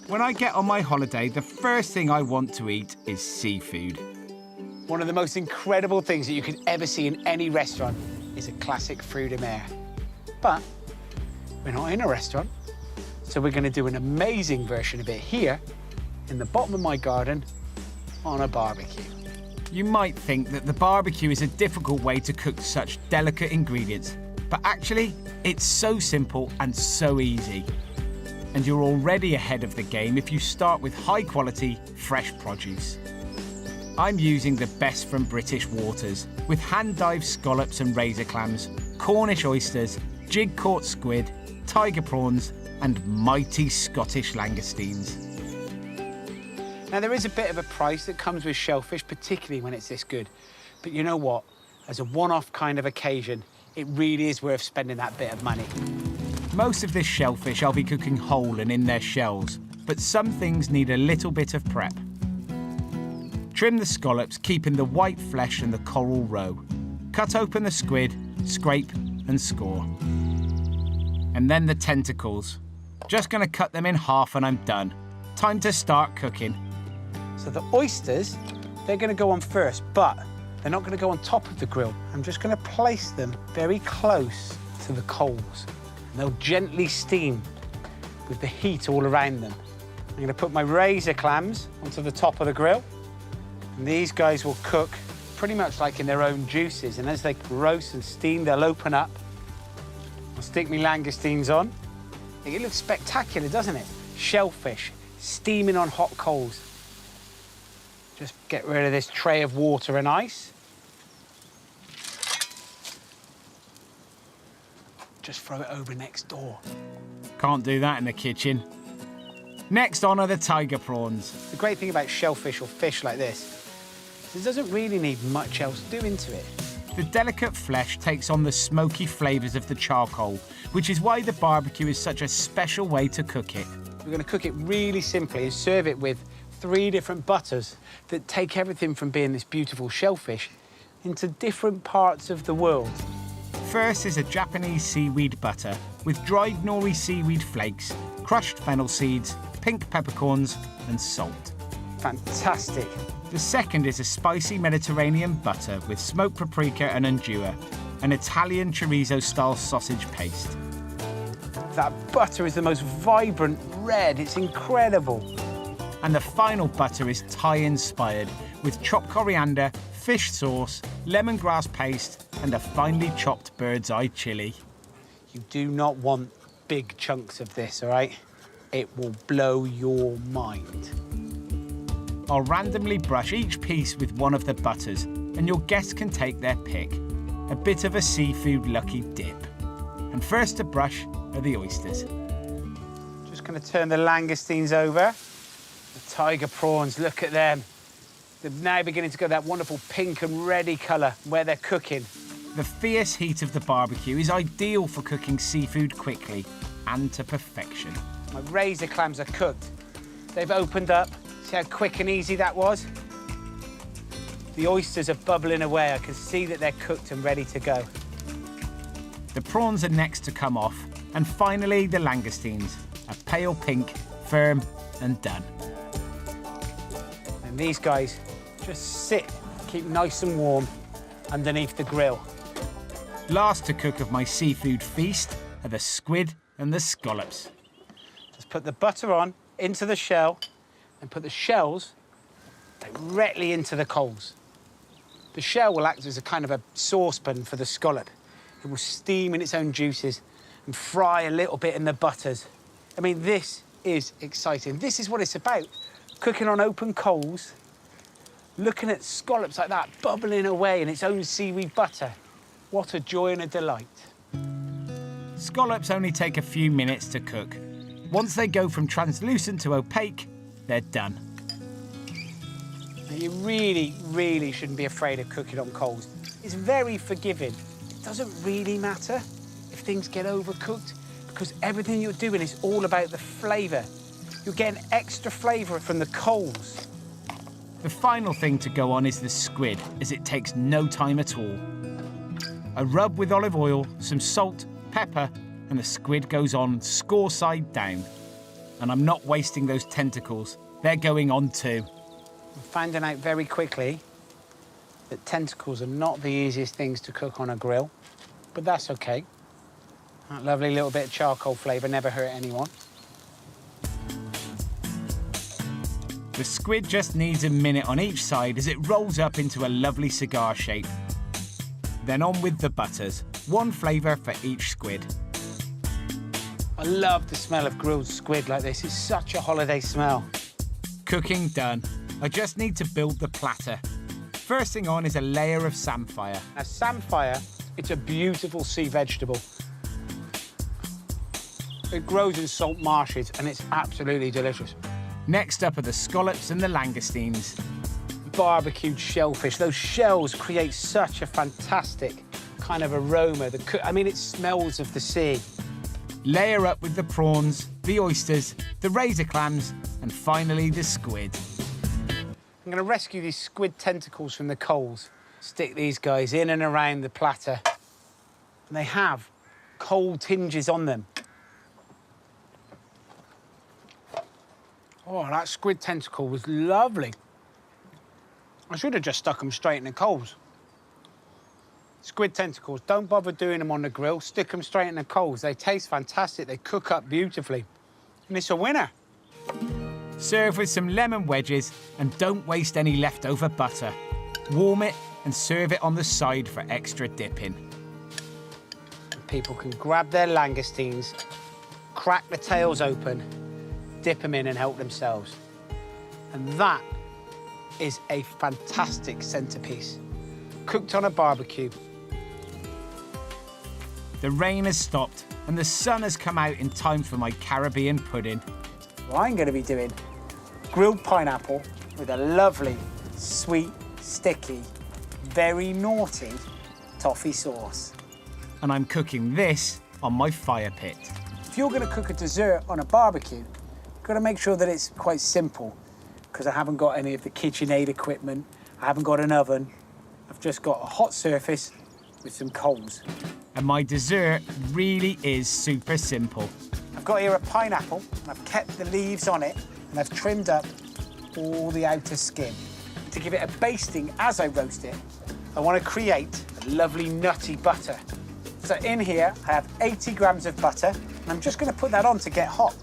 When I get on my holiday, the first thing I want to eat is seafood. One of the most incredible things that you could ever see in any restaurant is a classic fruit de mer. But we're not in a restaurant, so we're going to do an amazing version of it here in the bottom of my garden on a barbecue. You might think that the barbecue is a difficult way to cook such delicate ingredients, but actually, it's so simple and so easy. And you're already ahead of the game if you start with high-quality, fresh produce. I'm using the best from British waters, with hand-dived scallops and razor clams, Cornish oysters, jig-caught squid, tiger prawns, and mighty Scottish langoustines. Now, there is a bit of a price that comes with shellfish, particularly when it's this good. But you know what? As a one-off kind of occasion, it really is worth spending that bit of money. Most of this shellfish I'll be cooking whole and in their shells, but some things need a little bit of prep. Trim the scallops, keeping the white flesh and the coral roe. Cut open the squid, scrape and score. And then the tentacles. Just going to cut them in half and I'm done. Time to start cooking. So the oysters, they're going to go on first, but they're not going to go on top of the grill. I'm just going to place them very close to the coals. And they'll gently steam with the heat all around them. I'm going to put my razor clams onto the top of the grill. And these guys will cook pretty much like in their own juices. And as they roast and steam, they'll open up. I'll stick my langoustines on. It looks spectacular, doesn't it? Shellfish steaming on hot coals. Just get rid of this tray of water and ice. Just throw it over next door. Can't do that in the kitchen. Next on are the tiger prawns. The great thing about shellfish or fish like this is it doesn't really need much else doing to it. The delicate flesh takes on the smoky flavours of the charcoal, which is why the barbecue is such a special way to cook it. We're going to cook it really simply and serve it with 3 different butters that take everything from being this beautiful shellfish into different parts of the world. First is a Japanese seaweed butter with dried nori seaweed flakes, crushed fennel seeds, pink peppercorns and salt. Fantastic. The second is a spicy Mediterranean butter with smoked paprika and andouille, an Italian chorizo-style sausage paste. That butter is the most vibrant red. It's incredible. And the final butter is Thai-inspired with chopped coriander, fish sauce, lemongrass paste and a finely chopped bird's eye chilli. You do not want big chunks of this, all right? It will blow your mind. I'll randomly brush each piece with one of the butters and your guests can take their pick. A bit of a seafood lucky dip. And first to brush are the oysters. Just going to turn the langoustines over. The tiger prawns, look at them. They're now beginning to go that wonderful pink and reddy colour where they're cooking. The fierce heat of the barbecue is ideal for cooking seafood quickly and to perfection. My razor clams are cooked. They've opened up. See how quick and easy that was? The oysters are bubbling away. I can see that they're cooked and ready to go. The prawns are next to come off. And finally, the langoustines, a pale pink, firm and done. And these guys just sit, keep nice and warm underneath the grill. Last to cook of my seafood feast are the squid and the scallops. Just put the butter on into the shell and put the shells directly into the coals. The shell will act as a kind of a saucepan for the scallop. It will steam in its own juices and fry a little bit in the butters. I mean, this is exciting. This is what it's about. Cooking on open coals, looking at scallops like that, bubbling away in its own seaweed butter. What a joy and a delight. Scallops only take a few minutes to cook. Once they go from translucent to opaque, they're done. Now, you really, really shouldn't be afraid of cooking on coals. It's very forgiving. It doesn't really matter if things get overcooked because everything you're doing is all about the flavour. You're getting extra flavour from the coals. The final thing to go on is the squid, as it takes no time at all. A rub with olive oil, some salt, pepper, and the squid goes on score side down. And I'm not wasting those tentacles. They're going on too. I'm finding out very quickly that tentacles are not the easiest things to cook on a grill, but that's okay. That lovely little bit of charcoal flavour never hurt anyone. The squid just needs a minute on each side as it rolls up into a lovely cigar shape. Then on with the butters, one flavour for each squid. I love the smell of grilled squid like this. It's such a holiday smell. Cooking done. I just need to build the platter. First thing on is a layer of samphire. Now, samphire, it's a beautiful sea vegetable. It grows in salt marshes and it's absolutely delicious. Next up are the scallops and the langoustines. Barbecued shellfish. Those shells create such a fantastic kind of aroma. I mean, it smells of the sea. Layer up with the prawns, the oysters, the razor clams, and finally the squid. I'm going to rescue these squid tentacles from the coals. Stick these guys in and around the platter. And they have coal tinges on them. Oh, that squid tentacle was lovely. I should have just stuck them straight in the coals. Squid tentacles, don't bother doing them on the grill. Stick them straight in the coals. They taste fantastic. They cook up beautifully. And it's a winner. Serve with some lemon wedges and don't waste any leftover butter. Warm it and serve it on the side for extra dipping. People can grab their langoustines, crack the tails open, dip them in and help themselves. And that is a fantastic centerpiece, cooked on a barbecue. The rain has stopped and the sun has come out in time for my Caribbean pudding. Well, I'm going to be doing grilled pineapple with a lovely, sweet, sticky, very naughty toffee sauce. And I'm cooking this on my fire pit. If you're going to cook a dessert on a barbecue, you've got to make sure that it's quite simple, because I haven't got any of the KitchenAid equipment. I haven't got an oven. I've just got a hot surface with some coals. And my dessert really is super simple. I've got here a pineapple, and I've kept the leaves on it, and I've trimmed up all the outer skin. To give it a basting as I roast it, I want to create a lovely nutty butter. So in here, I have 80 grams of butter, and I'm just going to put that on to get hot.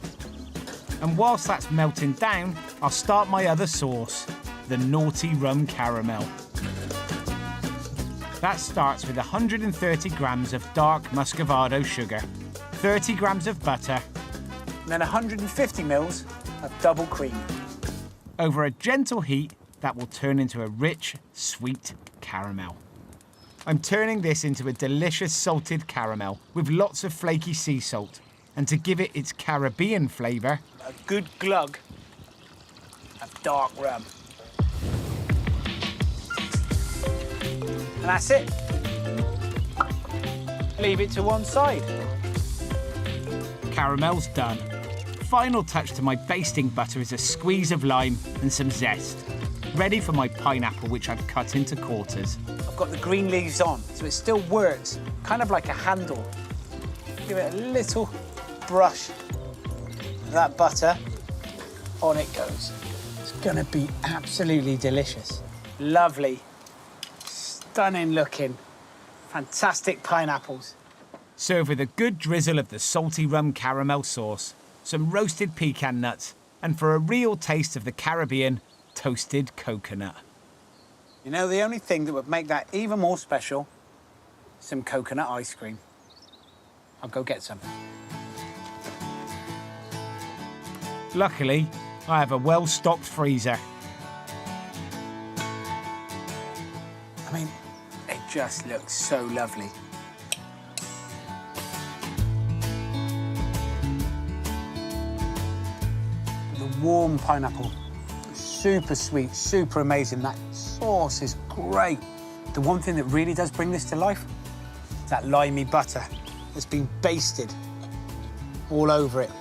And whilst that's melting down, I'll start my other sauce, the naughty rum caramel. That starts with 130 grams of dark muscovado sugar, 30 grams of butter, and then 150 mils of double cream. Over a gentle heat, that will turn into a rich, sweet caramel. I'm turning this into a delicious salted caramel with lots of flaky sea salt. And to give it its Caribbean flavour, a good glug of dark rum. And that's it. Leave it to one side. Caramel's done. Final touch to my basting butter is a squeeze of lime and some zest. Ready for my pineapple, which I've cut into quarters. I've got the green leaves on, so it still works, kind of like a handle. Give it a little brush of that butter. On it goes. It's gonna be absolutely delicious. Lovely, stunning looking, fantastic pineapples. Serve with a good drizzle of the salty rum caramel sauce, some roasted pecan nuts, and for a real taste of the Caribbean, toasted coconut. You know, the only thing that would make that even more special, some coconut ice cream. I'll go get some. Luckily, I have a well-stocked freezer. I mean, it just looks so lovely. The warm pineapple, super sweet, super amazing. That sauce is great. The one thing that really does bring this to life is that limey butter that's been basted all over it.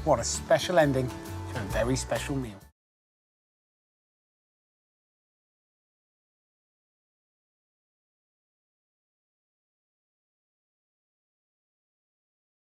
What a special ending to a very special meal.